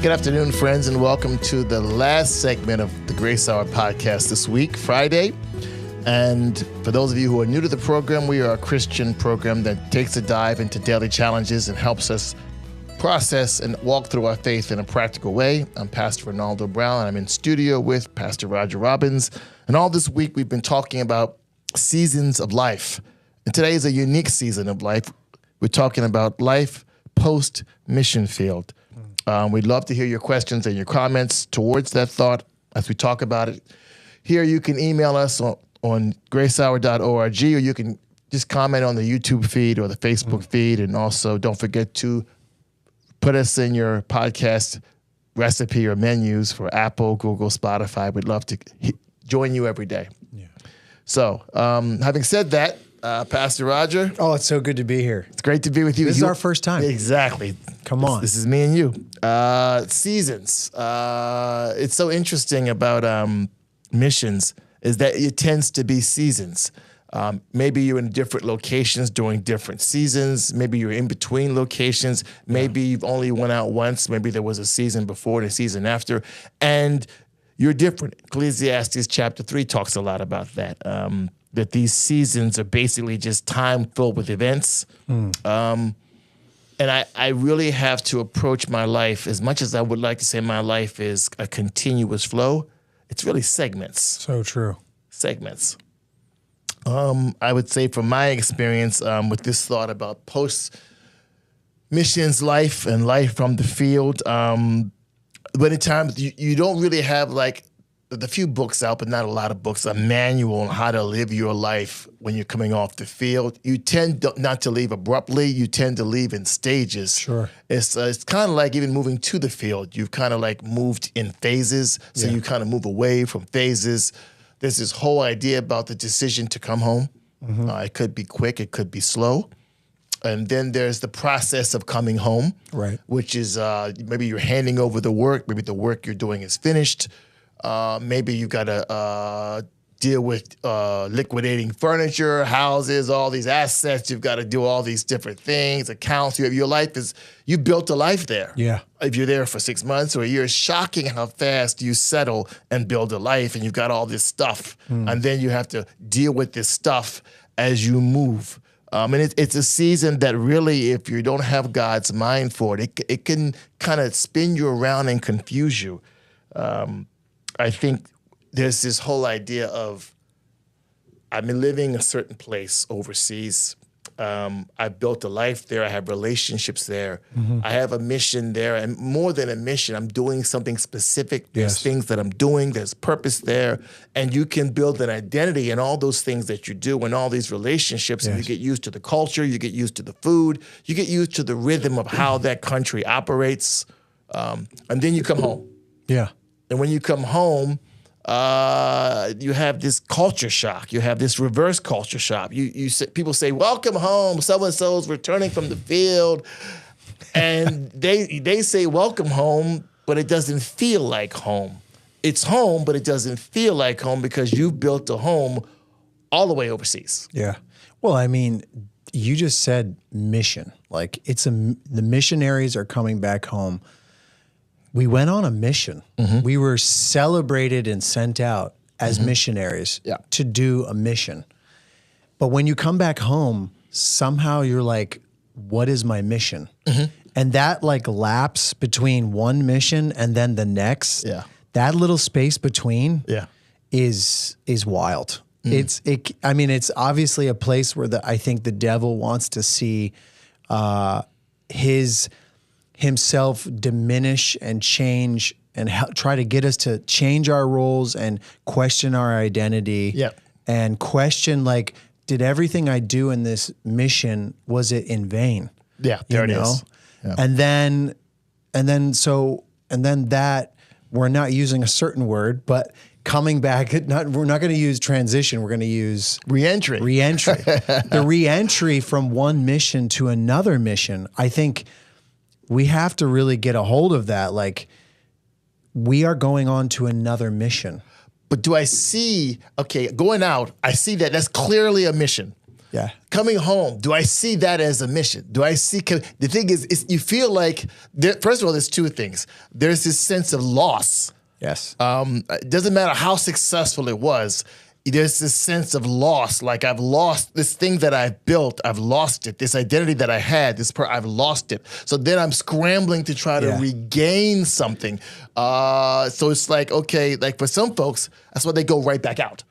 Good afternoon, friends, and welcome to the last segment of the Grace Hour podcast this week, Friday. And for those of you who are new to the program, we are a Christian program that takes a dive into daily challenges and helps us process and walk through our faith in a practical way. I'm Pastor Renaldo Brown, and I'm in studio with Pastor Robbins. And all this week, we've been talking about seasons of life. And today is a unique season of life. We're talking about life post-mission field. We'd love to hear your questions and your comments towards that thought as we talk about it. Here, you can email us on gracehour.org, or you can just comment on the YouTube feed or the Facebook feed. And also, don't forget to put us in your podcast recipe or menus for Apple, Google, Spotify. We'd love to join you every day. Yeah. So, having said that, Pastor Roger. Oh, it's so good to be here. It's great to be with you. This is our first time. Exactly. Come on. This is me and you. Seasons. It's so interesting about missions is that it tends to be seasons. Maybe you're in different locations during different seasons. Maybe you're in between locations. Maybe you've only went out once. Maybe there was a season before and a season after. And you're different. Ecclesiastes chapter 3 talks a lot about that. That these seasons are basically just time filled with events. And I really have to approach my life, as much as I would like to say my life is a continuous flow, it's really segments. So true. Segments. I would say from my experience with this thought about post-missions life and life from the field, many times you don't really have like the few books out, but not a lot of books, a manual on how to live your life when you're coming off the field. You tend not to leave abruptly. You tend to leave in stages. Sure. It's kind of like even moving to the field. You've kind of like moved in phases. So you kind of move away from phases. There's this whole idea about the decision to come home. It could be quick. It could be slow. And then there's the process of coming home, right? Which is maybe you're handing over the work. Maybe the work you're doing is finished. Maybe you got to deal with liquidating furniture, houses, all these assets. You've got to do all these different things, accounts. Your life is, you built a life there. Yeah. If you're there for 6 months or a year, it's shocking how fast you settle and build a life, and you've got all this stuff. And then you have to deal with this stuff as you move. And it's a season that really, if you don't have God's mind for it, it can kind of spin you around and confuse you. I think there's this whole idea of I've been living a certain place overseas. I've built a life there. I have relationships there. I have a mission there. And more than a mission, I'm doing something specific. There's things that I'm doing. There's purpose there. And you can build an identity in all those things that you do and all these relationships. And you get used to the culture. You get used to the food. You get used to the rhythm of how that country operates. And then you come home. Yeah. And when you come home, you have this culture shock. You have this reverse culture shock. People say, "Welcome home. So-and-so's returning from the field," and they say, "Welcome home," but it doesn't feel like home. It's home, but it doesn't feel like home because you've built a home all the way overseas. Yeah. Well, I mean, you just said mission. Like the missionaries are coming back home. We went on a mission. We were celebrated and sent out as missionaries to do a mission. But when you come back home, somehow you're like, what is my mission? And that like lapse between one mission and then the next, that little space between is wild. It's obviously a place where I think the devil wants to see himself diminish and change and try to get us to change our roles and question our identity and question like, did everything I do in this mission, was it in vain? Yeah, there it is. Yeah. And then that, we're not using a certain word, but coming back, we're not going to use transition. We're going to use reentry. The reentry from one mission to another mission. I think we have to really get a hold of that. Like, we are going on to another mission. But do I see, going out, I see that that's clearly a mission. Yeah. Coming home, do I see that as a mission? Do I see, the thing is you feel like, first of all, there's two things. There's this sense of loss. Yes. It doesn't matter how successful it was. There's this sense of loss, like I've lost this thing that I've built. I've lost it. This identity that I had, I've lost it. So then I'm scrambling to try to regain something. So it's like, okay, like for some folks, that's why they go right back out.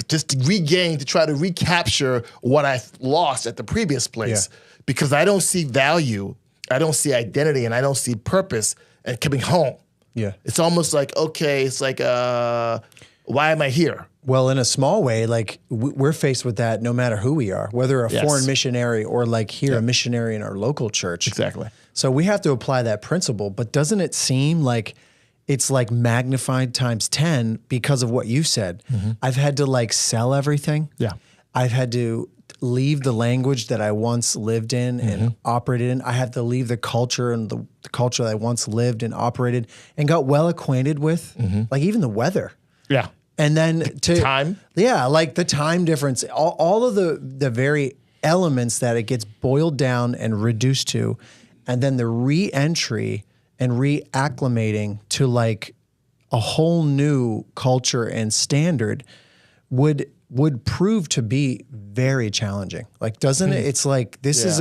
Just to regain, to try to recapture what I lost at the previous place. Because I don't see value, I don't see identity, and I don't see purpose in coming home. Yeah. It's almost like, okay, it's like, why am I here? Well, in a small way, like we're faced with that no matter who we are, whether a foreign missionary or like here, a missionary in our local church. Exactly. So we have to apply that principle. But doesn't it seem like it's like magnified times 10 because of what you said? I've had to like sell everything. Yeah. I've had to leave the language that I once lived in and operated in. I had to leave the culture and the culture that I once lived and operated and got well acquainted with, like even the weather. Yeah. And then time. Yeah, like the time difference, all of the very elements that it gets boiled down and reduced to, and then the re-entry and reacclimating to like a whole new culture and standard would prove to be very challenging. Like, doesn't it? It's like, this is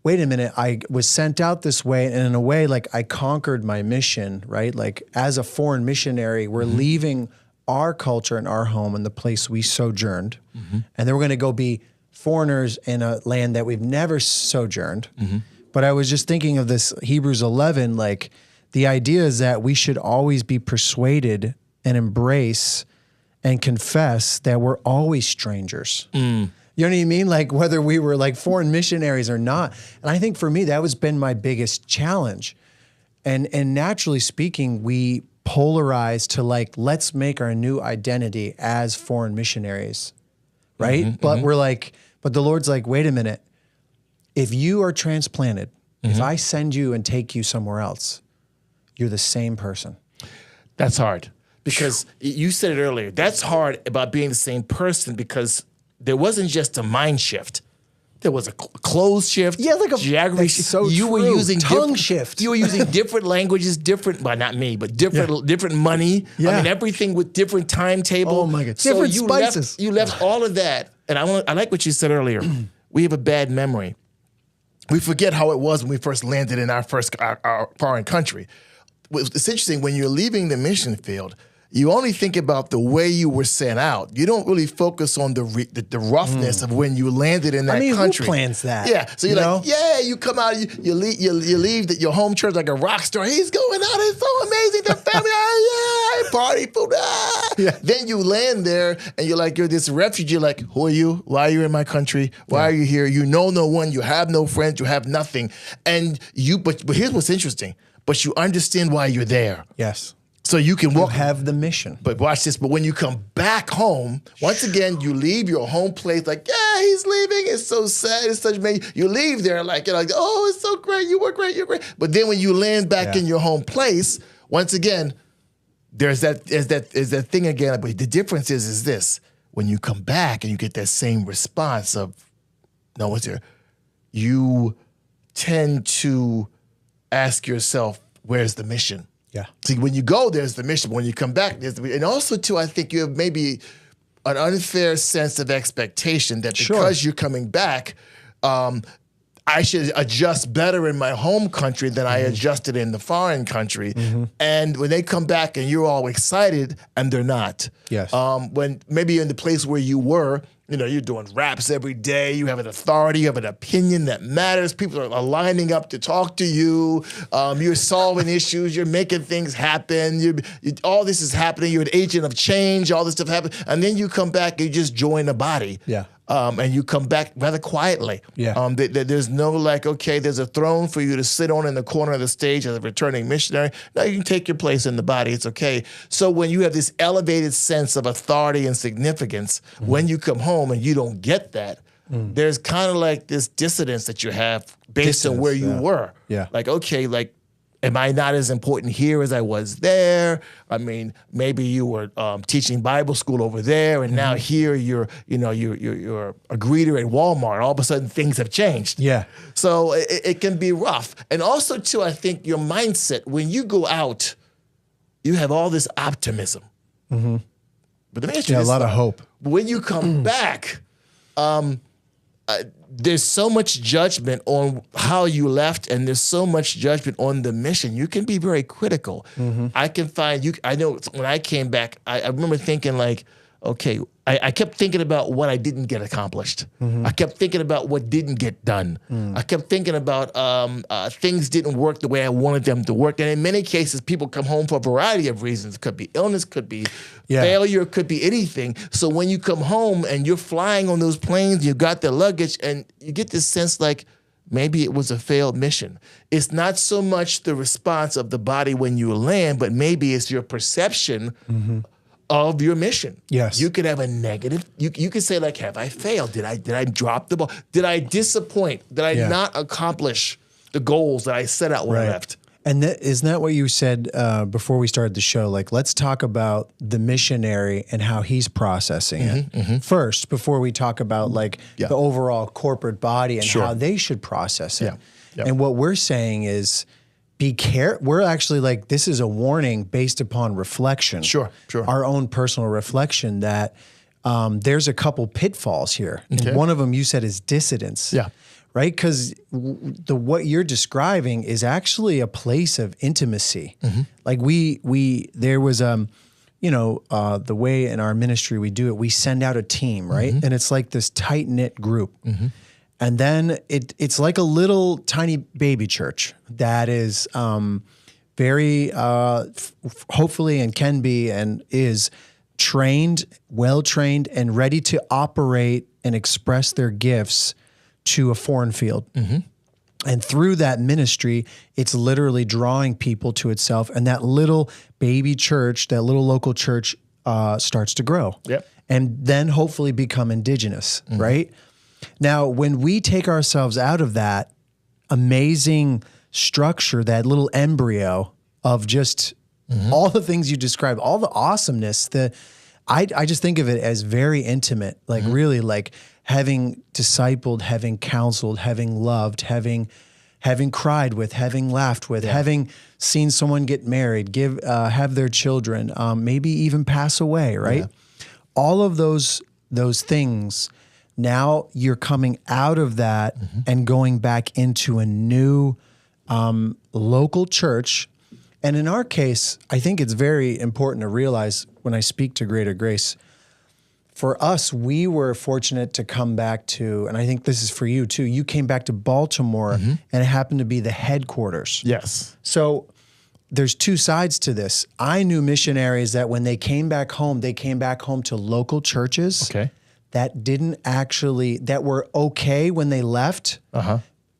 wait a minute, I was sent out this way, and in a way, like I conquered my mission, right? Like as a foreign missionary, we're leaving our culture and our home and the place we sojourned, and then we're going to go be foreigners in a land that we've never sojourned. But I was just thinking of this Hebrews 11, like the idea is that we should always be persuaded and embrace and confess that we're always strangers. You know what I mean? Like whether we were like foreign missionaries or not. And I think for me, that was been my biggest challenge. And naturally speaking, we polarize to like, let's make our new identity as foreign missionaries, right? But we're like, but the Lord's like, wait a minute. If you are transplanted, if I send you and take you somewhere else, you're the same person. That's hard. Because you said it earlier. That's hard about being the same person because there wasn't just a mind shift. There was a clothes shift. Yeah, like a geography shift. So you were using tongue shift. You were using different languages, well, not me, but different money. Yeah. I mean, everything with different timetable. Oh my God. So Different you spices. You left all of that. And I like what you said earlier. We have a bad memory. We forget how it was when we first landed in our foreign country. It's interesting, when you're leaving the mission field, you only think about the way you were sent out. You don't really focus on the roughness of when you landed in that country. Who plans that? Yeah, so you're like, you come out, you leave your home church like a rock star. He's going out, it's so amazing, the family, party food, Then you land there and you're like, you're this refugee. You're like, who are you? Why are you in my country? Why are you here? You know no one, you have no friends, you have nothing. And but here's what's interesting, but you understand why you're there. Yes. So you can walk. You have the mission. But watch this. But when you come back home, once again, you leave your home place like, he's leaving. It's so sad. It's such amazing. You leave there like, you're like, oh, it's so great. You were great. You're great. But then when you land back in your home place, once again, there's that thing again. But the difference is this: when you come back and you get that same response of, no, what's there? You tend to ask yourself, where's the mission? Yeah. See, when you go, there's the mission. When you come back, there's and also too, I think you have maybe an unfair sense of expectation that because you're coming back, I should adjust better in my home country than I adjusted in the foreign country. And when they come back and you're all excited, and they're not. Yes. When maybe in the place where you were, you're doing raps every day. You have an authority. You have an opinion that matters. People are lining up to talk to you. You're solving issues. You're making things happen. All this is happening. You're an agent of change. All this stuff happens. And then you come back and you just join the body. Yeah. And you come back rather quietly. Yeah. There's no like, okay, there's a throne for you to sit on in the corner of the stage as a returning missionary. No, you can take your place in the body. It's okay. So when you have this elevated sense of authority and significance, when you come home and you don't get that, there's kind of like this dissonance that you have based on where you were. Yeah. Like, okay, like am I not as important here as I was there? I mean, maybe you were teaching Bible school over there, and now here you're a greeter at Walmart. All of a sudden, things have changed. Yeah. So it can be rough. And also, too, I think your mindset, when you go out, you have all this optimism. Mm-hmm. But let me ask you a lot of hope. When you come back, there's so much judgment on how you left, and there's so much judgment on the mission. You can be very critical. Mm-hmm. I can find you. I know when I came back, I remember thinking like, okay, I kept thinking about what I didn't get accomplished. Mm-hmm. I kept thinking about what didn't get done. Mm. I kept thinking about things didn't work the way I wanted them to work. And in many cases, people come home for a variety of reasons. It could be illness, could be failure, could be anything. So when you come home and you're flying on those planes, you got the luggage, and you get this sense like maybe it was a failed mission. It's not so much the response of the body when you land, but maybe it's your perception of your mission. Yes. You could have a negative, you could say like, have I failed? Did I drop the ball? Did I disappoint? Did I not accomplish the goals that I set out when I left? And isn't that what you said before we started the show? Like, let's talk about the missionary and how he's processing it first, before we talk about like the overall corporate body and how they should process it. Yeah. And what we're saying is, be careful. We're actually like, this is a warning based upon reflection. Sure. Our own personal reflection that there's a couple pitfalls here. Okay. And one of them you said is dissidence. Yeah. Right? Because what you're describing is actually a place of intimacy. Mm-hmm. Like there was, the way in our ministry we do it, we send out a team, right? Mm-hmm. And it's like this tight-knit group. Mm-hmm. And then it's like a little tiny baby church that is very, hopefully, and can be and is trained, well-trained, and ready to operate and express their gifts to a foreign field. Mm-hmm. And through that ministry, it's literally drawing people to itself. And that little baby church, that little local church starts to grow. Yep. And then hopefully become indigenous, right? Now, when we take ourselves out of that amazing structure, that little embryo of just all the things you described, all the awesomeness, I just think of it as very intimate, like really like having discipled, having counseled, having loved, having cried with, having laughed with, having seen someone get married, have their children, maybe even pass away, right? Yeah. All of those things. Now you're coming out of that and going back into a new local church. And in our case, I think it's very important to realize when I speak to Greater Grace, for us, we were fortunate to come back to, and I think this is for you too, you came back to Baltimore and it happened to be the headquarters. Yes. So there's two sides to this. I knew missionaries that when they came back home to local churches. Okay. That were okay when they left,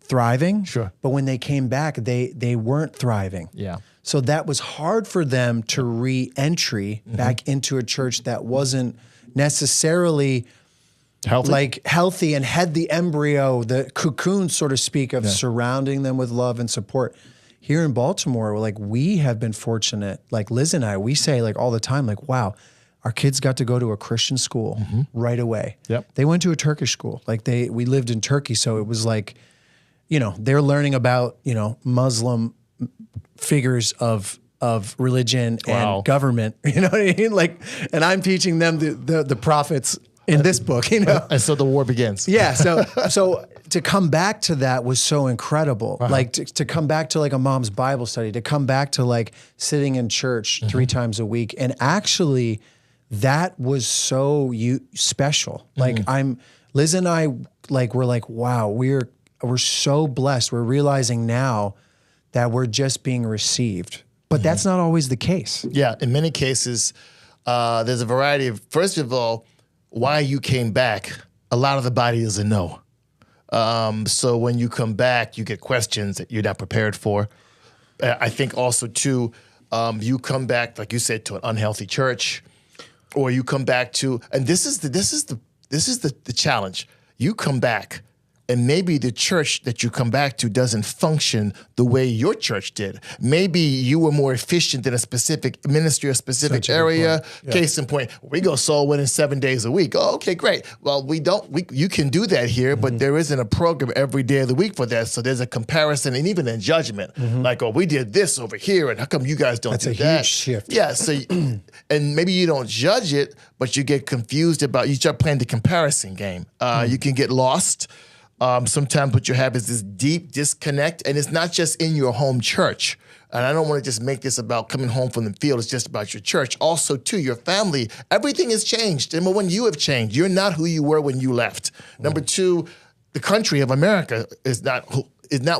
thriving. Sure. But when they came back, they weren't thriving. Yeah. So that was hard for them to re-entry back into a church that wasn't necessarily healthy and had the embryo, the cocoon, so to speak, of surrounding them with love and support. Here in Baltimore, we have been fortunate. Like Liz and I, we say like all the time, like, wow, our kids got to go to a Christian school right away. Yep. They went to a Turkish school. We lived in Turkey, so it was like, they're learning about, Muslim figures of religion and government. You know what I mean? And I'm teaching them the prophets in this book, And so the war begins. Yeah. So to come back to that was so incredible. To come back to a mom's Bible study, to come back to sitting in church 3 times a week, and actually. That was so special. Liz and I, we're like, wow, we're so blessed. We're realizing now that we're just being received. But that's not always the case. Yeah, in many cases, there's a variety of, first of all, why you came back, a lot of the body doesn't know. So when you come back, you get questions that you're not prepared for. I think also, too, you come back, like you said, to an unhealthy church. Or you come back to, and this is the challenge. You come back and maybe the church that you come back to doesn't function the way your church did. Maybe you were more efficient in a specific ministry, a specific area. Yeah. Case in point, we go soul winning 7 days a week. Oh, okay, great. Well, you can do that here, but there isn't a program every day of the week for that. So there's a comparison and even a judgment. Like, oh, we did this over here, and how come you guys don't do that? That's a huge shift. Yeah, so, and maybe you don't judge it, but you get confused you start playing the comparison game. You can get lost. Sometimes what you have is this deep disconnect, and it's not just in your home church. And I don't want to just make this about coming home from the field. It's just about your church. Also, too, your family. Everything has changed. Number one, you have changed. You're not who you were when you left. Number two, the country of America is not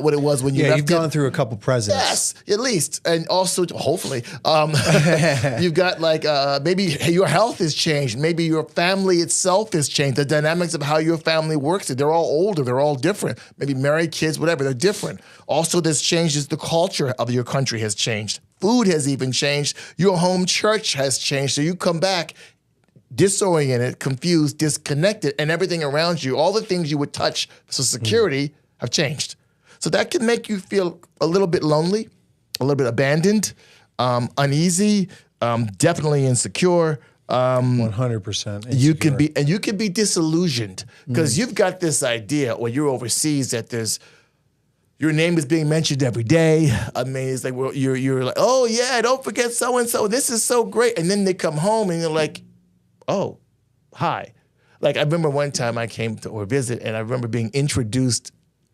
what it was when you left. Yeah, you've gone through a couple presidents. Yes, at least. And also, hopefully, you've got maybe your health has changed. Maybe your family itself has changed. The dynamics of how your family works, they're all older. They're all different. Maybe married kids, whatever, they're different. Also, this changes the culture of your country has changed. Food has even changed. Your home church has changed. So you come back disoriented, confused, disconnected, and everything around you, all the things you would touch for security have changed. So that can make you feel a little bit lonely, a little bit abandoned, uneasy, definitely insecure. 100%. You can be disillusioned because you've got this idea when you're overseas that your name is being mentioned every day. I mean, it's like you're like, oh yeah, don't forget so and so. This is so great, and then they come home and you're like, oh, hi. Like I remember one time I came to visit, and I remember being introduced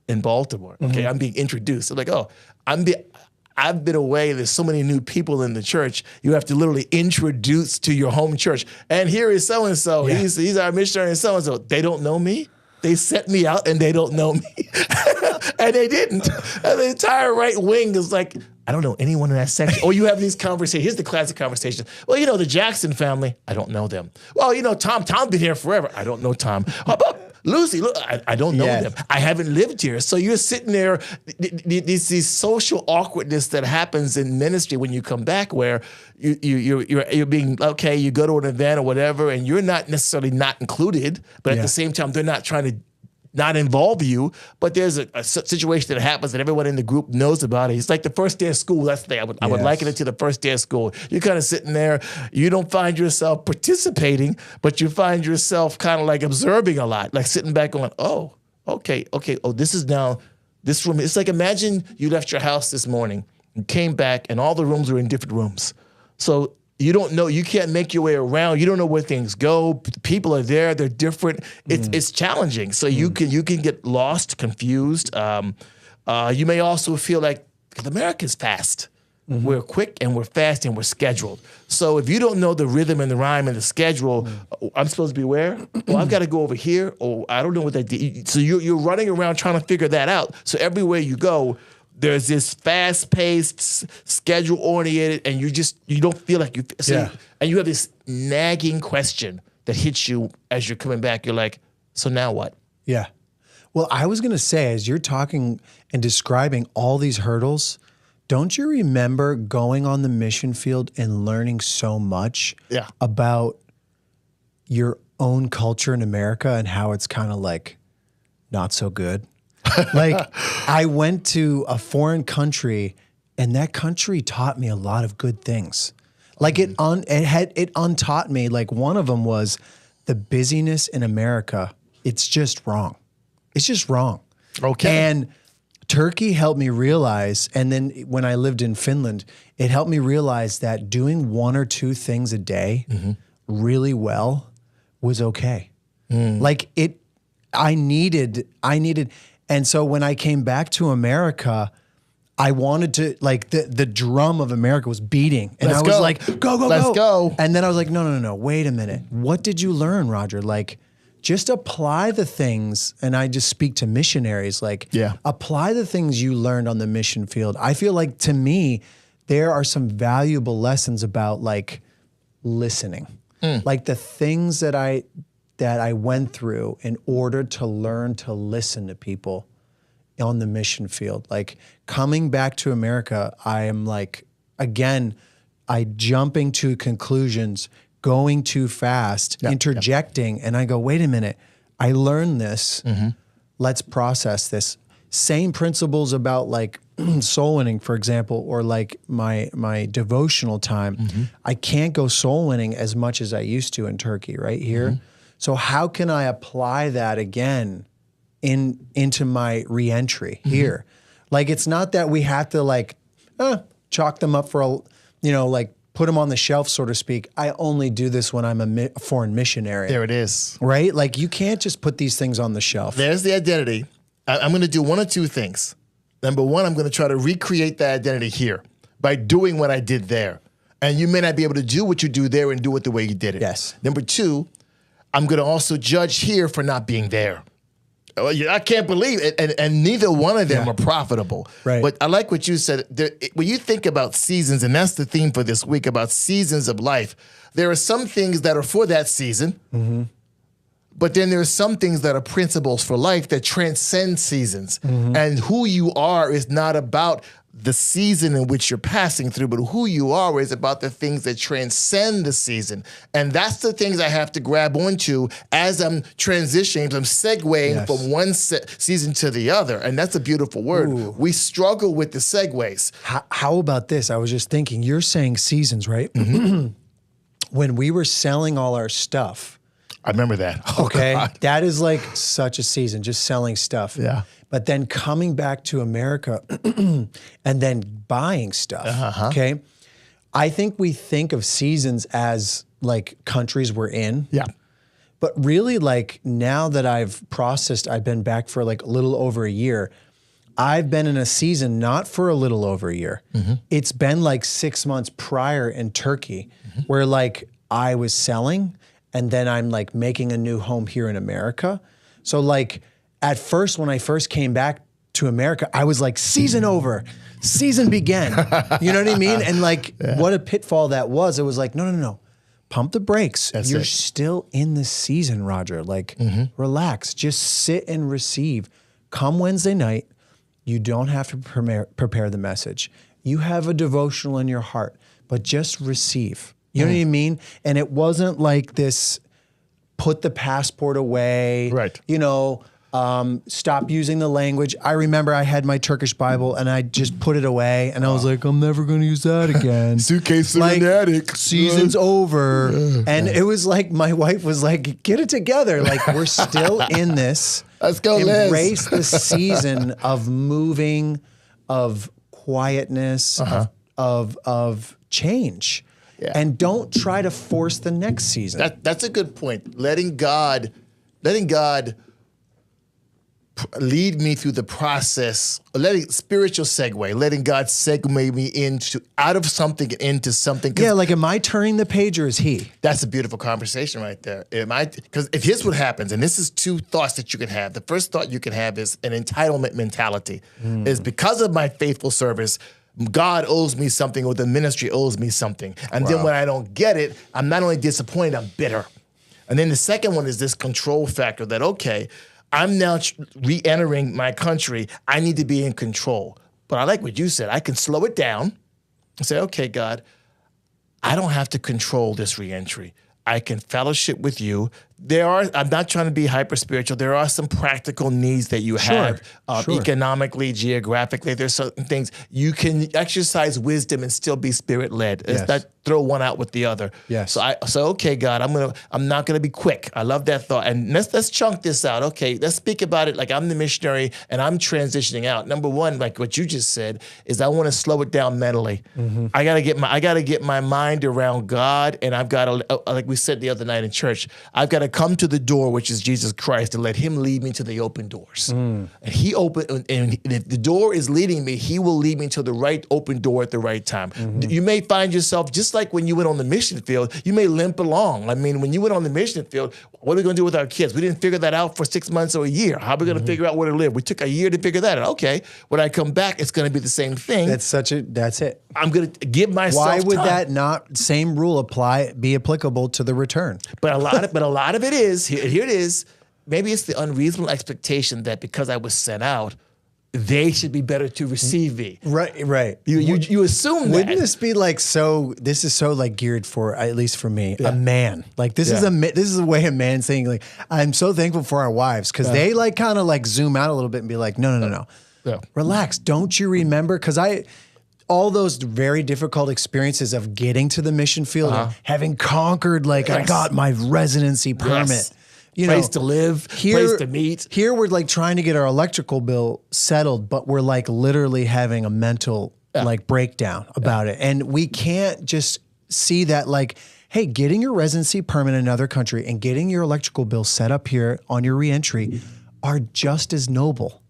in Baltimore. Okay, I'm being introduced. I'm like, oh, I've been away. There's so many new people in the church. You have to literally introduce to your home church. And here is so and so. He's our missionary and so and so. They don't know me. They sent me out and they don't know me. And they didn't. And the entire right wing is like, I don't know anyone in that section. Or you have these conversations. Here's the classic conversation. Well, the Jackson family, I don't know them. Well, Tom's been here forever. I don't know Tom. How about Lucy? Look, I don't know them. I haven't lived here. So you're sitting there, these social awkwardness that happens in ministry when you come back where you're being, okay, you go to an event or whatever, and you're not necessarily not included, but at the same time, they're not trying to not involve you, but there's a situation that happens that everyone in the group knows about it. It's like the first day of school. That's the thing. I would liken it to the first day of school. You're kind of sitting there. You don't find yourself participating, but you find yourself kind of like observing a lot, like sitting back going, oh, okay. Oh, this is now this room. It's like imagine you left your house this morning and came back and all the rooms were in different rooms. So you don't know, you can't make your way around. You don't know where things go. People are there, they're different. It's challenging. So you can get lost, confused. You may also feel like, because America's fast. We're quick and we're fast and we're scheduled. So if you don't know the rhythm and the rhyme and the schedule, I'm supposed to be where? Oh, I've got to go over here. Oh, I don't know what that did. So you're running around trying to figure that out. So everywhere you go, there's this fast-paced, schedule-oriented, and you don't feel like you. So and you have this nagging question that hits you as you're coming back. You're like, so now what? Yeah. Well, I was going to say, as you're talking and describing all these hurdles, don't you remember going on the mission field and learning so much about your own culture in America and how it's kind of like not so good? Like I went to a foreign country and that country taught me a lot of good things. Like it untaught me. Like one of them was the busyness in America. It's just wrong. It's just wrong. Okay. And Turkey helped me realize, and then when I lived in Finland, it helped me realize that doing one or two things a day really well was okay. Like I needed, and so when I came back to America, I wanted to, like, the drum of America was beating. And I was like, go. Let's go. And then I was like, no, wait a minute. What did you learn, Roger? Like, just apply the things, and I just speak to missionaries, like, apply the things you learned on the mission field. I feel like, to me, there are some valuable lessons about, like, listening. Like, the things that I went through in order to learn to listen to people on the mission field. Like, coming back to America, I am like, again, I jumping to conclusions, going too fast, interjecting, and I go, wait a minute, I learned this. let's process this. Same principles about like soul winning, for example, or like my devotional time. I can't go soul winning as much as I used to in Turkey right here. So how can I apply that again into my reentry here? Like, it's not that we have to like chalk them up for a, like put them on the shelf, so to speak. I only do this when I'm a foreign missionary. There it is. Right? Like, you can't just put these things on the shelf. There's the identity. I'm going to do one or two things. Number one, I'm going to try to recreate that identity here by doing what I did there. And you may not be able to do what you do there and do it the way you did it. Yes. Number two, I'm going to also judge here for not being there. I can't believe it. And neither one of them are profitable. Right. But I like what you said. When you think about seasons, and that's the theme for this week, about seasons of life, there are some things that are for that season. But then there are some things that are principles for life that transcend seasons. And who you are is not about the season in which you're passing through, but who you are is about the things that transcend the season. And that's the things I have to grab onto as I'm transitioning, I'm segueing from one season to the other. And that's a beautiful word. Ooh. We struggle with the segues. How about this? I was just thinking, you're saying seasons, right? When we were selling all our stuff, I remember that. Okay. God. That is like such a season, just selling stuff. Yeah. But then coming back to America and then buying stuff. Okay. I think we think of seasons as like countries we're in. Yeah. But really, like, now that I've been back for like a little over a year. I've been in a season not for a little over a year. It's been like 6 months prior in Turkey where like I was selling. And then I'm like making a new home here in America. So like at first, when I first came back to America, I was like, season over, season began. You know what I mean? And like what a pitfall that was. It was like, no. Pump the brakes. You're still in the season, Roger. Like relax, just sit and receive. Come Wednesday night, you don't have to prepare the message. You have a devotional in your heart, but just receive. You know what I mean? And it wasn't like this, put the passport away, right? Stop using the language. I remember I had my Turkish Bible and I just put it away and I was like, I'm never going to use that again. Suitcase in like, the attic. Season's over. And it was like, my wife was like, get it together. Like, we're still in this. Let's go, Embrace the season of moving, of quietness, of change. Yeah. And don't try to force the next season. That's a good point. Letting God lead me through the process, spiritual segue, letting God segue me out of something into something. Yeah, like, am I turning the page or is he? That's a beautiful conversation right there. Because if here's what happens, and this is two thoughts that you can have. The first thought you can have is an entitlement mentality. Is because of my faithful service, God owes me something, or the ministry owes me something. And then when I don't get it, I'm not only disappointed, I'm bitter. And then the second one is this control factor that, okay, I'm now re-entering my country. I need to be in control. But I like what you said. I can slow it down and say, okay, God, I don't have to control this re-entry. I can fellowship with you. I'm not trying to be hyper spiritual. There are some practical needs that you have economically, geographically. There's certain things you can exercise wisdom and still be spirit led. It's not throw one out with the other. Yes. So okay, God, I'm not gonna be quick. I love that thought. And let's chunk this out. Okay, let's speak about it like I'm the missionary and I'm transitioning out. Number one, like what you just said, is I want to slow it down mentally. I gotta get my mind around God, and I've got to, like we said the other night in church, I've got to come to the door, which is Jesus Christ, and let him lead me to the open doors. And if the door is leading me, he will lead me to the right open door at the right time. You may find yourself, just like when you went on the mission field, you may limp along. I mean, when you went on the mission field, what are we going to do with our kids? We didn't figure that out for 6 months or a year. How are we going to figure out where to live? We took a year to figure that out. Okay, when I come back, it's going to be the same thing. That's it. I'm going to give myself Why would time. that not same rule be applicable to the return? But a lot of it is, here it is, maybe it's the unreasonable expectation that because I was sent out, they should be better to receive me. Right. You assume that. Wouldn't this be like this is so like geared for, at least for me, a man. Like this is a way a man saying like, I'm so thankful for our wives, because they like kind of like zoom out a little bit and be like, no. Yeah. Relax. Don't you remember? Because all those very difficult experiences of getting to the mission field and having conquered, like I got my residency permit. Yes. You Place know, to live, place to meet. Here we're like trying to get our electrical bill settled, but we're like literally having a mental like breakdown about it. And we can't just see that like, hey, getting your residency permit in another country and getting your electrical bill set up here on your reentry are just as noble.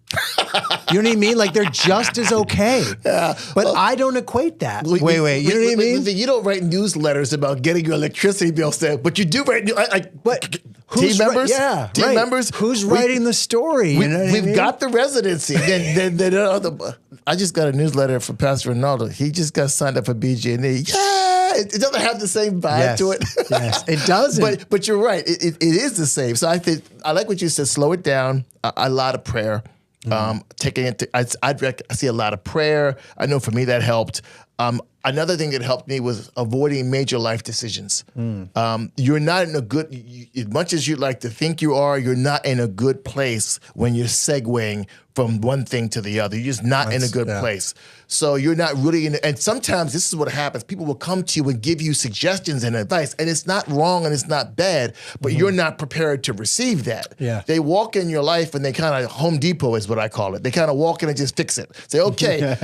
You know what I mean? Like they're just as okay. Yeah. But I don't equate that. Wait. You know what I mean? You don't write newsletters about getting your electricity bill set, but you do write. Team members? Team members? Who's writing the story? We've got the residency. I just got a newsletter from Pastor Renaldo. He just got signed up for BG&E. Yeah, it doesn't have the same vibe to it. Yes, it doesn't. But you're right. It is the same. So I think I like what you said. Slow it down. A lot of prayer. Taking it. I see a lot of prayer. I know for me that helped. Another thing that helped me was avoiding major life decisions. You're not in a good, as much as you'd like to think you are, you're not in a good place when you're segueing from one thing to the other. You're just not in a good place. So you're not really in, and sometimes this is what happens. People will come to you and give you suggestions and advice, and it's not wrong and it's not bad, but you're not prepared to receive that. Yeah. They walk in your life and they kind of, Home Depot is what I call it. They kind of walk in and just fix it. Say, okay,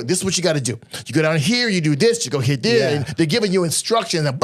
this is what you got to do. You go down here, you do this, you go hit this, and they're giving you instructions. And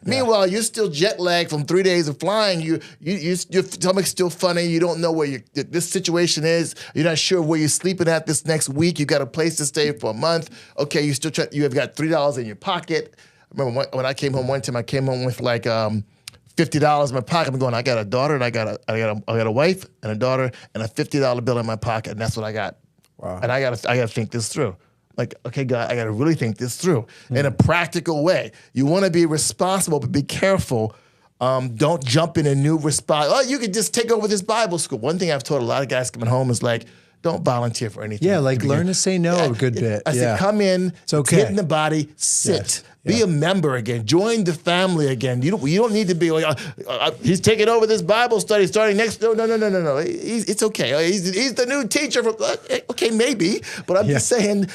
meanwhile, you're still jet lagged from 3 days of flying. Your stomach's still funny. You don't know where this situation is. You're not sure where you're sleeping at this next week. You got a place to stay for a month. Okay, you have got $3 in your pocket. I remember when I came home one time, I came home with like $50 in my pocket. I'm going, I got a daughter and I got a wife and a daughter and a $50 bill in my pocket, and that's what I got. Wow. And I gotta think this through. Like, okay, God, I gotta really think this through in a practical way. You want to be responsible, but be careful. Don't jump in a new response. Oh, you could just take over this Bible school. One thing I've told a lot of guys coming home is like, don't volunteer for anything. Yeah, like learn to say no a good bit. I said, come in, it's okay. Get in the body, sit. Be a member again. Join the family again. You don't need to be like, he's taking over this Bible study starting next. No. It's okay. He's the new teacher. Okay, maybe. But I'm just saying,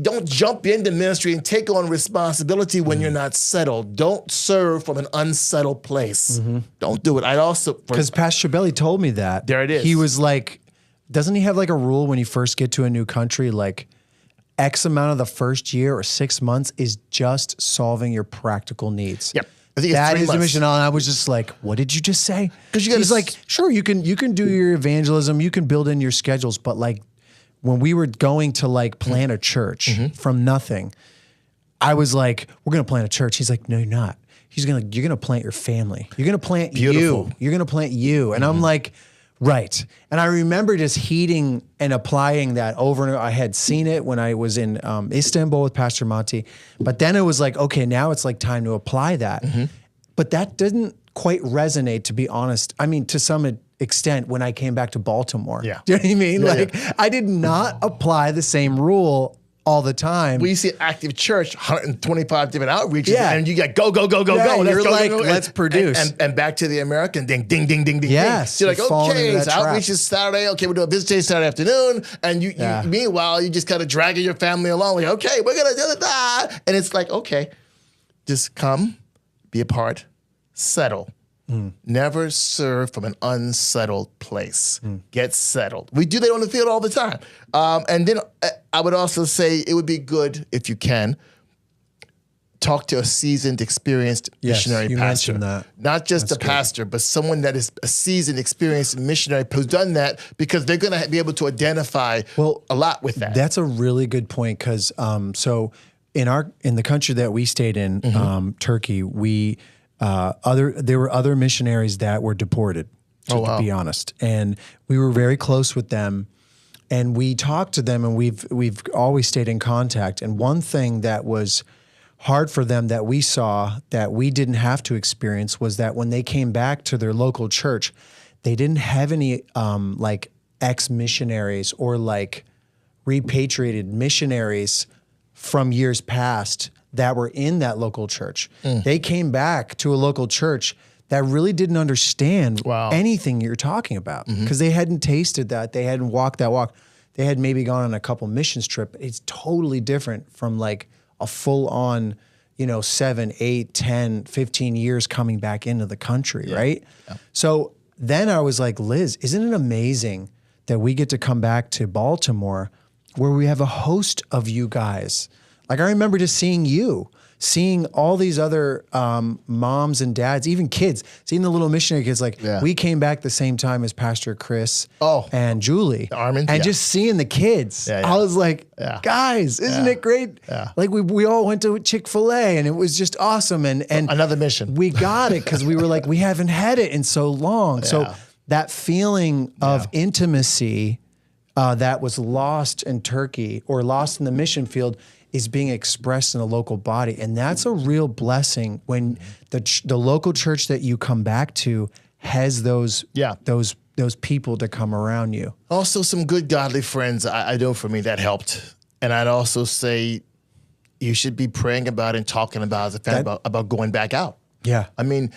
don't jump into ministry and take on responsibility when you're not settled. Don't serve from an unsettled place. Don't do it. Because Pastor Belly told me that. There it is. He was like, doesn't he have like a rule when you first get to a new country, like X amount of the first year or 6 months is just solving your practical needs? Yep. I think that is the mission. And I was just like, what did you just say? Because he's like, sure, you can do your evangelism, you can build in your schedules, but like when we were going to like plant a church from nothing, I was like, we're gonna plant a church. He's like, no, you're not. You're gonna plant your family. You're gonna plant you. You're gonna plant you. And I'm like, right. And I remember just heeding and applying that over and over. I had seen it when I was in Istanbul with Pastor Monty, but then it was like, okay, now it's like time to apply that. But that didn't quite resonate, to be honest. I mean, to some extent when I came back to Baltimore. Yeah. Do you know what I mean? I did not apply the same rule all the time. We see active church, 125 different outreaches, and you got go. Let's produce. And back to the American ding. Yes. So you're like, okay, so outreach is Saturday. Okay, we're doing visitation Saturday afternoon. And you meanwhile, you just kind of dragging your family along. Like, okay, we're going to do that. And it's like, okay, just come, be a part, settle. Never serve from an unsettled place. Get settled. We do that on the field all the time. And then I would also say it would be good, if you can, talk to a seasoned, experienced missionary pastor. Mentioned that. Not just a pastor, but someone that is a seasoned, experienced missionary who's done that, because they're going to be able to identify a lot with that. That's a really good point, because so in the country that we stayed in, Turkey, there were other missionaries that were deported, to be honest. And we were very close with them, and we talked to them, and we've always stayed in contact. And one thing that was hard for them that we saw that we didn't have to experience was that when they came back to their local church, they didn't have any ex-missionaries or like repatriated missionaries from years past that were in that local church. They came back to a local church that really didn't understand anything you're talking about because they hadn't tasted that. They hadn't walked that walk. They had maybe gone on a couple missions trip. It's totally different from like a full on, 7, 8, 10, 15 years coming back into the country, right? Yeah. So then I was like, Liz, isn't it amazing that we get to come back to Baltimore where we have a host of you guys? Like I remember just seeing all these other moms and dads, even kids, seeing the little missionary kids. Like we came back the same time as Pastor Chris and Julie, Armin, and just seeing the kids. I was like, guys, isn't it great? Like we all went to Chick-fil-A and it was just awesome. And another mission. We got it because we were like, we haven't had it in so long. So that feeling of intimacy that was lost in Turkey or lost in the mission field is being expressed in a local body. And that's a real blessing when the local church that you come back to has those people to come around you. Also some good godly friends. I know for me that helped. And I'd also say you should be praying about and talking about as a family about going back out. Yeah. I mean,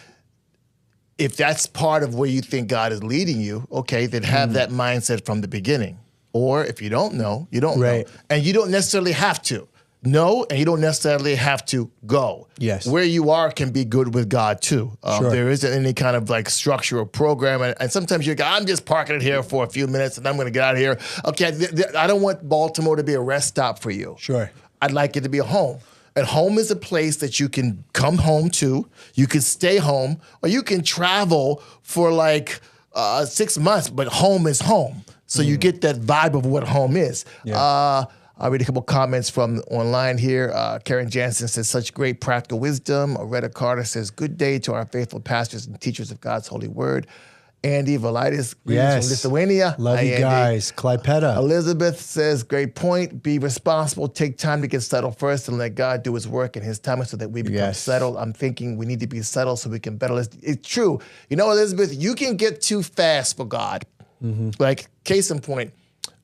if that's part of where you think God is leading you, okay, then have that mindset from the beginning. Or if you don't know, you don't know. And you don't necessarily have to. No, and you don't necessarily have to go. Yes. Where you are can be good with God too. There isn't any kind of like structure or program. And sometimes you're, I'm just parking it here for a few minutes and I'm going to get out of here. Okay, I don't want Baltimore to be a rest stop for you. Sure. I'd like it to be a home. And home is a place that you can come home to, you can stay home, or you can travel for like 6 months, but home is home. So you get that vibe of what home is. Yeah. I'll read a couple comments from online here. Karen Jansen says, such great practical wisdom. Retta Carter says, good day to our faithful pastors and teachers of God's holy word. Andy Valitis, greetings from Lithuania. Love you guys. Klaipeda. Elizabeth says, great point. Be responsible. Take time to get settled first and let God do his work in his time so that we become settled. I'm thinking we need to be settled so we can better listen. It's true. You know, Elizabeth, you can get too fast for God. Like, case in point,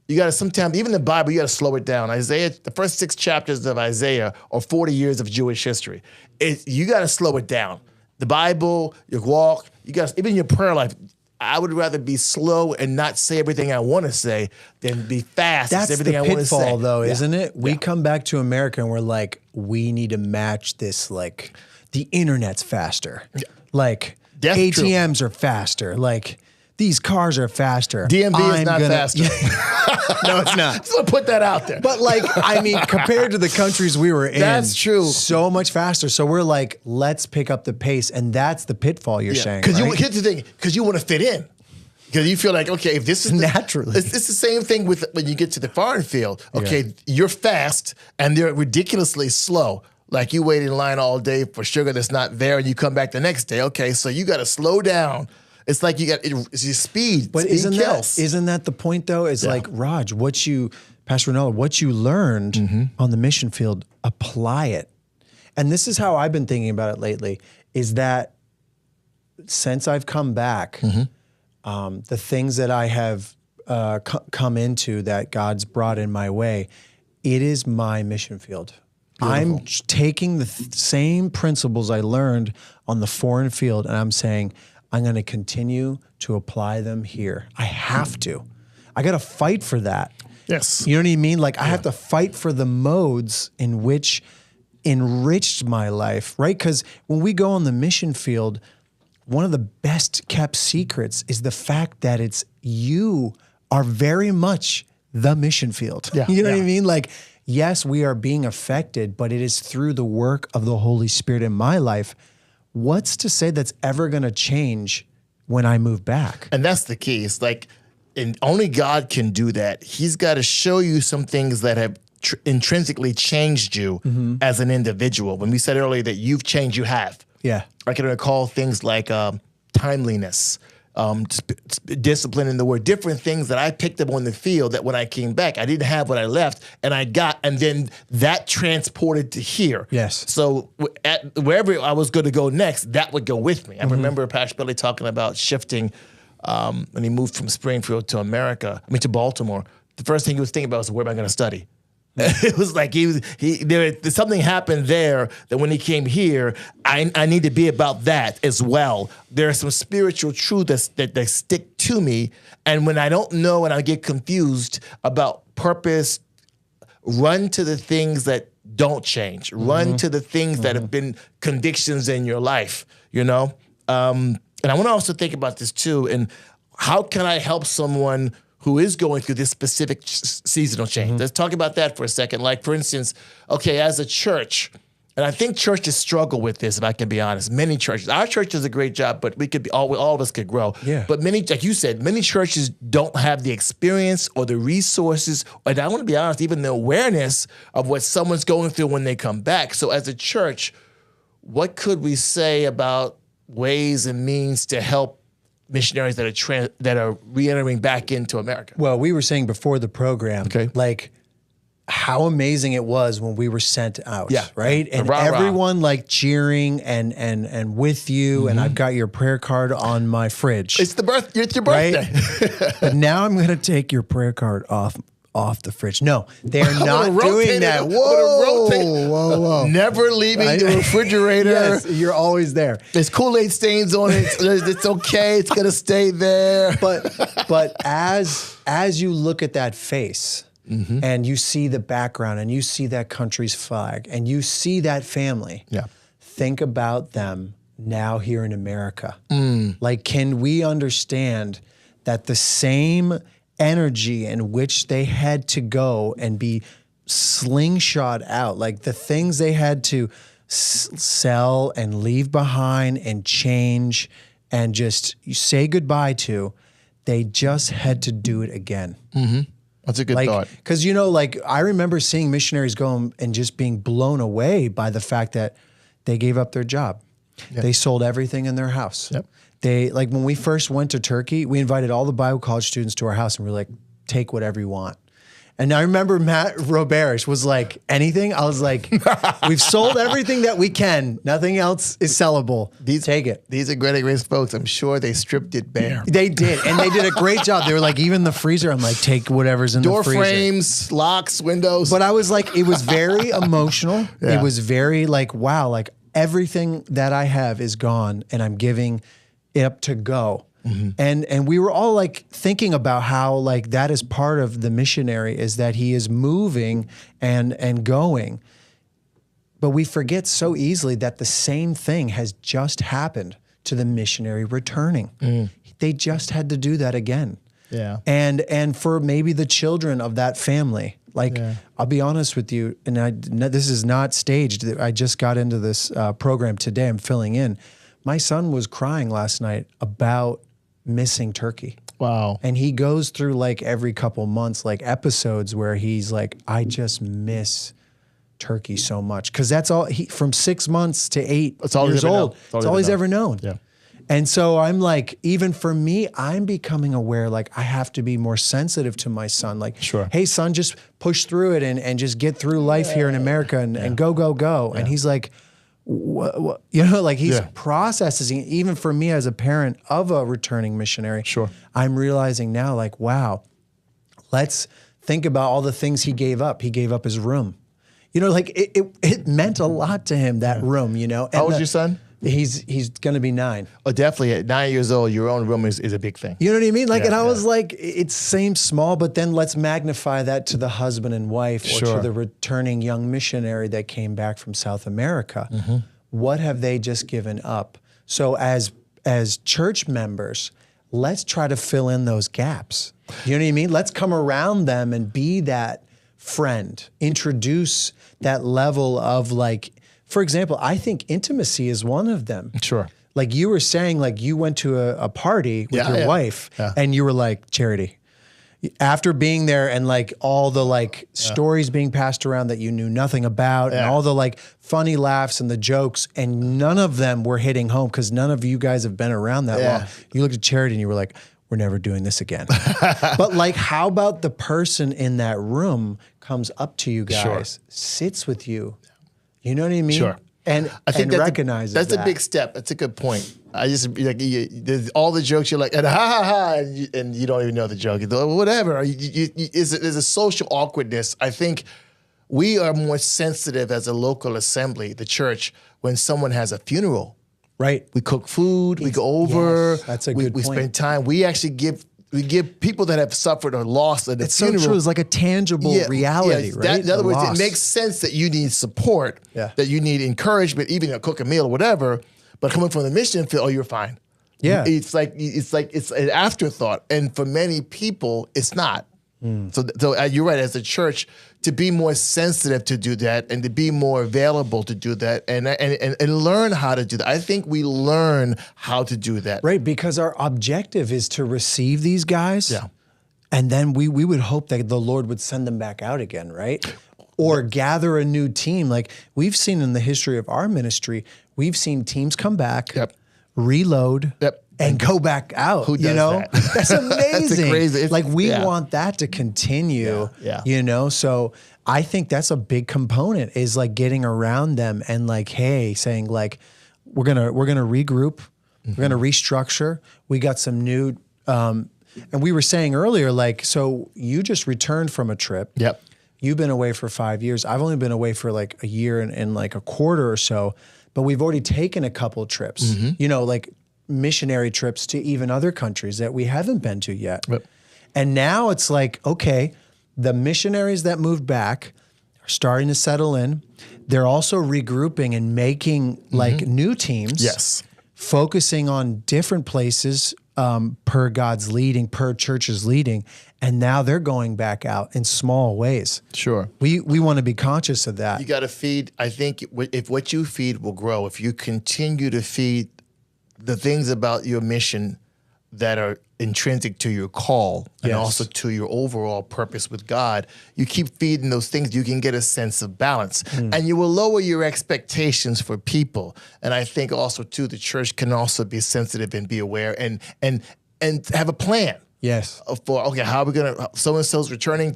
you got to sometimes, even the Bible, you got to slow it down. Isaiah, the first 6 chapters of Isaiah are 40 years of Jewish history. You got to slow it down. The Bible, your walk, even your prayer life. I would rather be slow and not say everything I want to say than be fast. That's everything the I want to say. pitfall, though, isn't it? We come back to America and we're like, we need to match this. Like, the internet's faster. Like, ATMs are faster. Like, these cars are faster. DMV is not faster. No, it's not. Just want to put that out there. But like, I mean, compared to the countries we were in, that's true. So much faster. So we're like, let's pick up the pace, and that's the pitfall you're saying. Because here's the thing: because you want to fit in. Because you feel like, okay, if this is naturally, it's the same thing with when you get to the foreign field. Okay, you're fast and they're ridiculously slow. Like you wait in line all day for sugar that's not there, and you come back the next day. Okay, so you got to slow down. It's like it's your speed. But isn't that the point though? Is like, Raj, Pastor Renaldo, what you learned on the mission field, apply it. And this is how I've been thinking about it lately, is that since I've come back, the things that I have come into that God's brought in my way, it is my mission field. Beautiful. I'm taking the same principles I learned on the foreign field, and I'm saying, I'm going to continue to apply them here. I have to. I got to fight for that. Yes. You know what I mean? Like I have to fight for the modes in which enriched my life, right? Because when we go on the mission field, one of the best kept secrets is the fact that you are very much the mission field. Yeah. You know what I mean? Like, yes, we are being affected, but it is through the work of the Holy Spirit in my life. What's to say that's ever going to change when I move back? And that's the key. It's like, and only God can do that. He's got to show you some things that have intrinsically changed you as an individual. When we said earlier that you've changed, you have. Yeah. I can recall things like timeliness, discipline in the word, different things that I picked up on the field that when I came back, I didn't have what I left and I got, and then that transported to here. Yes. So wherever I was going to go next, that would go with me. I remember Pastor Billy talking about shifting when he moved from Springfield to Baltimore, the first thing he was thinking about was, where am I going to study? It was like something happened there that when he came here, I need to be about that as well. There are some spiritual truths that stick to me, and when I don't know and I get confused about purpose, run to the things that don't change. Run to the things that have been convictions in your life, you know? And I want to also think about this too, and how can I help someone who is going through this specific seasonal change? Let's talk about that for a second. Like, for instance, okay, as a church, and I think churches struggle with this, if I can be honest. Many churches, our church does a great job, but we could be all of us could grow. Yeah. But many, like you said, many churches don't have the experience or the resources, and I want to be honest, even the awareness of what someone's going through when they come back. So as a church, what could we say about ways and means to help missionaries that are re-entering back into America? Well, we were saying before the program, Okay. like how amazing it was when we were sent out, Yeah. right? And Rah, rah. everyone like cheering and with you, and I've got your prayer card on my fridge. It's your birthday. Right? But now I'm going to take your prayer card off the fridge. No, they're not doing that. Whoa. Never leaving the refrigerator. Yes, you're always there. There's Kool-Aid stains on it. It's okay. It's gonna stay there. But as you look at that face and you see the background and you see that country's flag and you see that family, think about them now here in America. Like, can we understand that the same energy in which they had to go and be slingshot out, like the things they had to sell and leave behind and change and just say goodbye to, they just had to do it again. That's a good thought. Because, you know, like I remember seeing missionaries go and just being blown away by the fact that they gave up their job. Yep. They sold everything in their house. Yep. They, like when we first went to Turkey, we invited all the Bible college students to our house and we were like, take whatever you want. And I remember Matt Roberish was like, anything? I was like, we've sold everything that we can. Nothing else is sellable. Take it. These are great folks. I'm sure they stripped it bare. They did. And they did a great job. They were like, even the freezer, I'm like, take whatever's in the freezer. Door frames, locks, windows. But I was like, it was very emotional. Yeah. It was very like, wow, like everything that I have is gone and I'm giving it up to go. And we were all like thinking about how like that is part of the missionary, is that he is moving and going. But we forget so easily that the same thing has just happened to the missionary returning. They just had to do that again. Yeah. And for maybe the children of that family, like I'll be honest with you, and this is not staged. I just got into this program today. I'm filling in. My son was crying last night about missing Turkey. Wow. And he goes through like every couple months, like episodes where he's like, I just miss Turkey so much. Cause that's all from 6 months to 8 years old. It's all he's ever known. Yeah. And so I'm like, even for me, I'm becoming aware, like I have to be more sensitive to my son. Like, hey son, just push through it and just get through life here in America and go. Yeah. And he's like, what, you know, like he's processing. Even for me as a parent of a returning missionary, I'm realizing now, like, wow, let's think about all the things he gave up. He gave up his room. You know, like it meant a lot to him, that room, you know. And how old's your son? He's going to be 9. Oh, definitely. At 9 years old, your own room is a big thing. You know what I mean? Like, and I was like, it seems small, but then let's magnify that to the husband and wife or to the returning young missionary that came back from South America. What have they just given up? So as church members, let's try to fill in those gaps. You know what I mean? Let's come around them and be that friend, introduce that level of like, for example, I think intimacy is one of them. Like you were saying, like you went to a party with your wife and you were like, Charity, after being there and like all the like stories being passed around that you knew nothing about and all the like funny laughs and the jokes, and none of them were hitting home because none of you guys have been around that long. You looked at Charity and you were like, we're never doing this again. But like, how about the person in that room comes up to you guys, sits with you, you know what I mean? And I think recognizes that's that. a big step. That's a good point. I just like there's all the jokes you're like and ha ha ha and you don't even know the joke. Whatever. There's a social awkwardness. I think we are more sensitive as a local assembly, the church, when someone has a funeral. Right. We cook food. We go over. Yes, that's a good We point. spend time. We actually give people that have suffered or lost at the funeral. So true. It's like a tangible reality, right? In other words, loss. it makes sense that you need support, Yeah. that you need encouragement, even to cook a meal or whatever. But coming from the mission field, oh, you're fine. Yeah. It's an afterthought, and for many people, it's not. So you're right. As a church, to be more sensitive to do that, and to be more available to do that, and learn how to do that. I think we learn how to do that. Right, because our objective is to receive these guys. Yeah. And then we would hope that the Lord would send them back out again, right? Or gather a new team. Like we've seen in the history of our ministry, we've seen teams come back, reload, and go back out. Who does that? That's amazing. Crazy. Like we want that to continue, So I think that's a big component is like getting around them and like, hey, saying like, we're gonna regroup, we're gonna restructure. We got some new, and we were saying earlier, like, so you just returned from a trip. Yep. You've been away for 5 years. I've only been away for like a year and like a quarter or so, but we've already taken a couple trips, like missionary trips to even other countries that we haven't been to yet. Yep. And now it's like, okay, the missionaries that moved back are starting to settle in. They're also regrouping and making like new teams. Yes. Focusing on different places per God's leading, per church's leading. And now they're going back out in small ways. Sure. We want to be conscious of that. You got to feed. I think if what you feed will grow, if you continue to feed the things about your mission that are intrinsic to your call and also to your overall purpose with God, you keep feeding those things, you can get a sense of balance. And you will lower your expectations for people. And I think also, too, the church can also be sensitive and be aware and have a plan. Yes. For, okay, how are we going to, so-and-so's returning,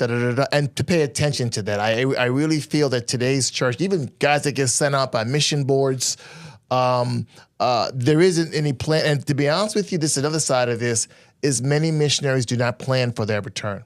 and to pay attention to that. I really feel that today's church, even guys that get sent out by mission boards, there isn't any plan. And to be honest with you, this is another side of this, is many missionaries do not plan for their return.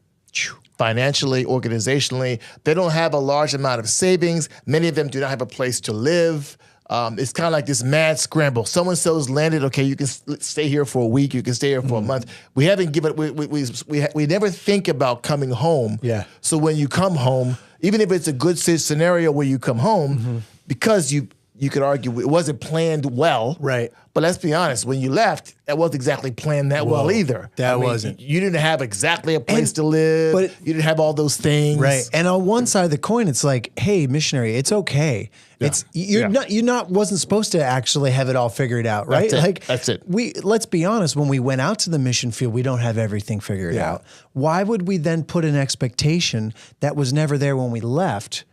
Financially, organizationally, they don't have a large amount of savings. Many of them do not have a place to live. It's kind of like this mad scramble. So-and-so's landed. Okay, you can stay here for a week. You can stay here for a month. We haven't given. We never think about coming home. Yeah. So when you come home, even if it's a good scenario where you come home, because you could argue it wasn't planned well. Right. But let's be honest, when you left, that wasn't exactly planned that well either. That wasn't. You didn't have exactly a place to live. But you didn't have all those things. Right. And on one side of the coin, it's like, hey, missionary, it's okay. Yeah. You're wasn't supposed to actually have it all figured out, right? That's it. Let's be honest, when we went out to the mission field, we don't have everything figured out. Why would we then put an expectation that was never there when we left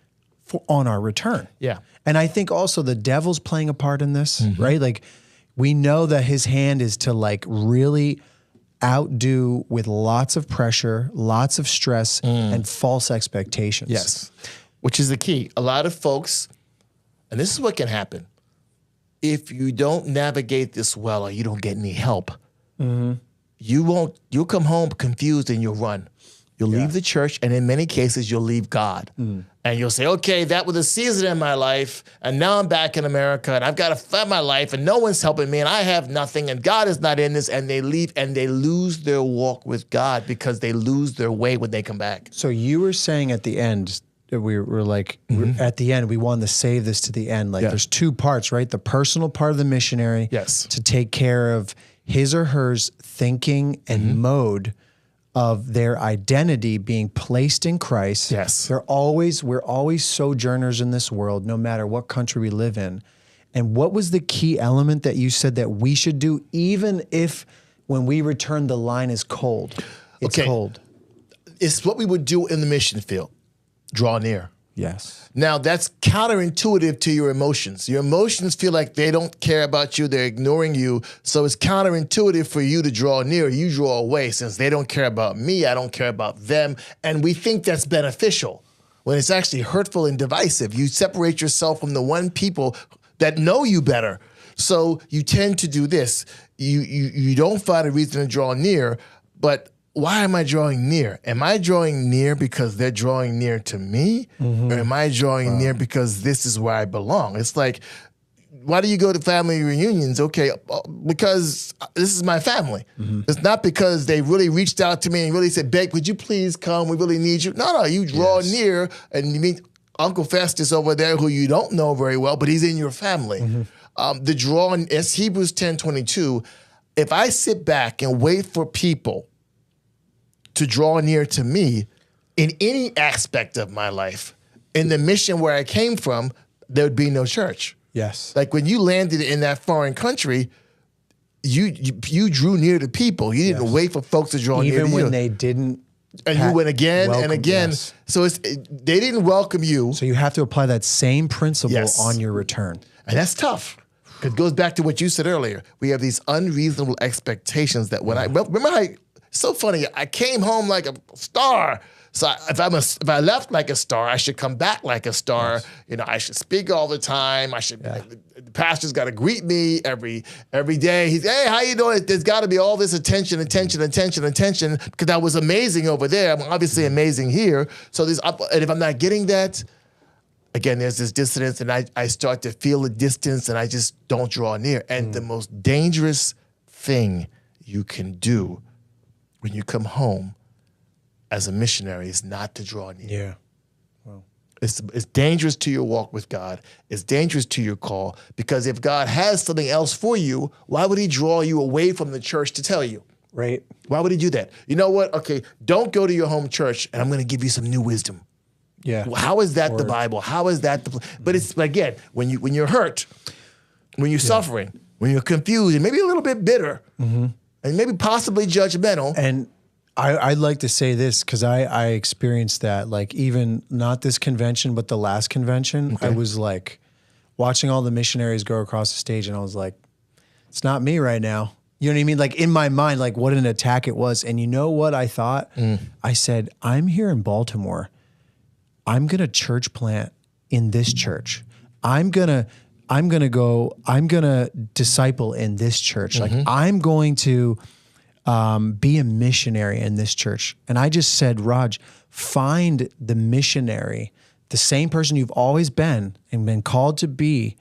on our return? Yeah. And I think also the devil's playing a part in this, right? Like we know that his hand is to like really outdo with lots of pressure, lots of stress, and false expectations. Yes. Which is the key. A lot of folks, and this is what can happen, if you don't navigate this well or you don't get any help, you'll come home confused and you'll run. You'll leave the church, and in many cases, you'll leave God. And you'll say, okay, that was a season in my life, and now I'm back in America, and I've got to fight my life, and no one's helping me, and I have nothing, and God is not in this, and they leave, and they lose their walk with God because they lose their way when they come back. So you were saying at the end, we were like, at the end, we wanted to save this to the end. Like there's two parts, right? The personal part of the missionary to take care of his or hers thinking and mode of their identity being placed in Christ. Yes. We're always sojourners in this world, no matter what country we live in. And what was the key element that you said that we should do, even if when we return, the line is cold? It's cold. It's what we would do in the mission field. Draw near. Yes. Now, that's counterintuitive to your emotions. Your emotions feel like they don't care about you, they're ignoring you. So it's counterintuitive for you to draw near. You draw away. Since they don't care about me, I don't care about them. And we think that's beneficial when it's actually hurtful and divisive. You separate yourself from the one people that know you better. So you tend to do this. You don't find a reason to draw near, but why am I drawing near? Am I drawing near because they're drawing near to me? Or am I drawing near because this is where I belong? It's like, why do you go to family reunions? Okay, because this is my family. It's not because they really reached out to me and really said, "Beck, would you please come? We really need you." No, you draw near and you meet Uncle Festus over there who you don't know very well, but he's in your family. The drawing, as Hebrews 10:22, if I sit back and wait for people to draw near to me in any aspect of my life, in the mission where I came from, there would be no church. Yes. Like when you landed in that foreign country, you drew near to people. You didn't wait for folks to draw near to you. Even when they didn't. And you went again and again. Yes. So they didn't welcome you. So you have to apply that same principle on your return. And that's tough. Because it goes back to what you said earlier. We have these unreasonable expectations that when it's so funny, I came home like a star. So if I left like a star, I should come back like a star. Yes. I should speak all the time. The pastor's got to greet me every day. He's, "Hey, how you doing?" There's got to be all this attention, because I was amazing over there. I'm obviously amazing here. So and if I'm not getting that, again, there's this dissonance, and I start to feel the distance, and I just don't draw near. And the most dangerous thing you can do when you come home as a missionary is not to draw near. Yeah. Well, it's dangerous to your walk with God. It's dangerous to your call, because if God has something else for you, why would he draw you away from the church to tell you? Right. Why would he do that? You know what? Okay, don't go to your home church, and I'm going to give you some new wisdom. Yeah. How is that the Bible? How is that but it's, again, when you're hurt, when you're suffering, when you're confused, and maybe a little bit bitter, and maybe possibly judgmental. And I'd like to say this, because I experienced that, like, even not this convention, but the last convention. I was like watching all the missionaries go across the stage, and I was like, it's not me right now. You know what I mean? Like, in my mind, like, what an attack it was. And you know what I thought? I said, I'm here in Baltimore. I'm going to church plant in this church. I'm going to disciple in this church. Like, I'm going to be a missionary in this church. And I just said, Raj, find the missionary, the same person you've always been and been called to be,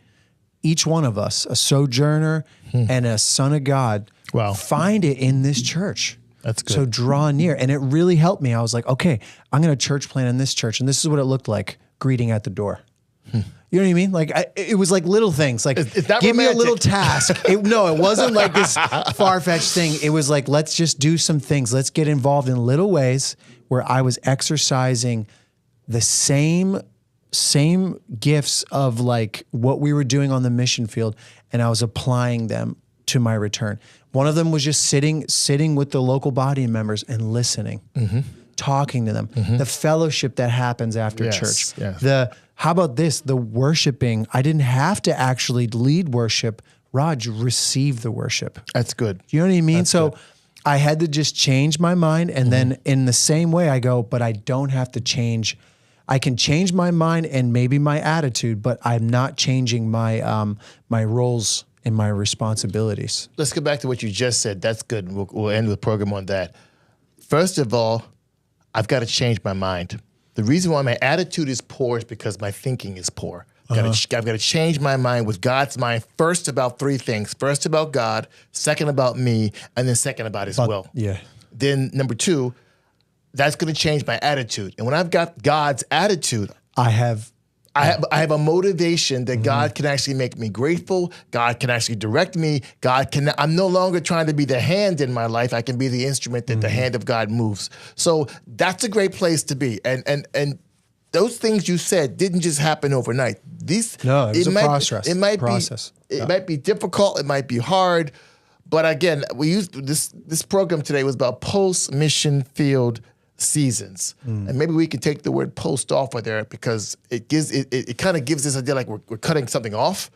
each one of us, a sojourner and a son of God. Wow. Find it in this church. That's good. So draw near. And it really helped me. I was like, okay, I'm going to church plant in this church. And this is what it looked like, greeting at the door. You know what I mean? Like, it was like little things. Like, it's not give romantic. Me a little task. It wasn't like this far-fetched thing. It was like, let's just do some things. Let's get involved in little ways where I was exercising the same gifts of like what we were doing on the mission field, and I was applying them to my return. One of them was just sitting with the local body members and listening, talking to them. The fellowship that happens after church. Yes. How about this? The worshiping. I didn't have to actually lead worship. Raj received the worship. That's good. You know what I mean? That's so good. I had to just change my mind. And then in the same way I go, but I don't have to change. I can change my mind and maybe my attitude, but I'm not changing my my roles and my responsibilities. Let's go back to what you just said. That's good. We'll end the program on that. First of all, I've got to change my mind. The reason why my attitude is poor is because my thinking is poor. I've got to change my mind with God's mind, first about three things. First about God, second about me, and then second about his will. Yeah. Then number two, that's going to change my attitude. And when I've got God's attitude, I have a motivation that God can actually make me grateful. God can actually direct me. I'm no longer trying to be the hand in my life. I can be the instrument that the hand of God moves. So that's a great place to be. And those things you said didn't just happen overnight. It was a process. It might be difficult. It might be hard. But again, we used this program today was about post-mission field seasons. And maybe we could take the word post off of there, because it kind of gives this idea like we're cutting something off,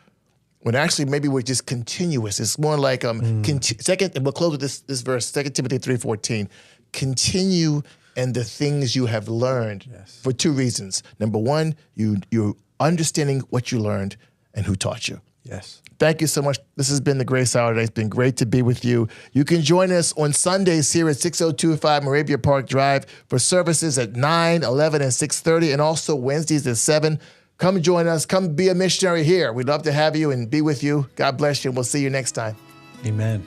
when actually maybe we're just continuous. It's more like second, and we'll close with this verse, 2 Timothy 3:14. Continue in the things you have learned for two reasons. Number one, you're understanding what you learned and who taught you. Yes. Thank you so much. This has been the Grace Hour today. It's been great to be with you. You can join us on Sundays here at 6025 Moravia Park Drive for services at 9, 11, and 6:30, and also Wednesdays at 7. Come join us. Come be a missionary here. We'd love to have you and be with you. God bless you, and we'll see you next time. Amen.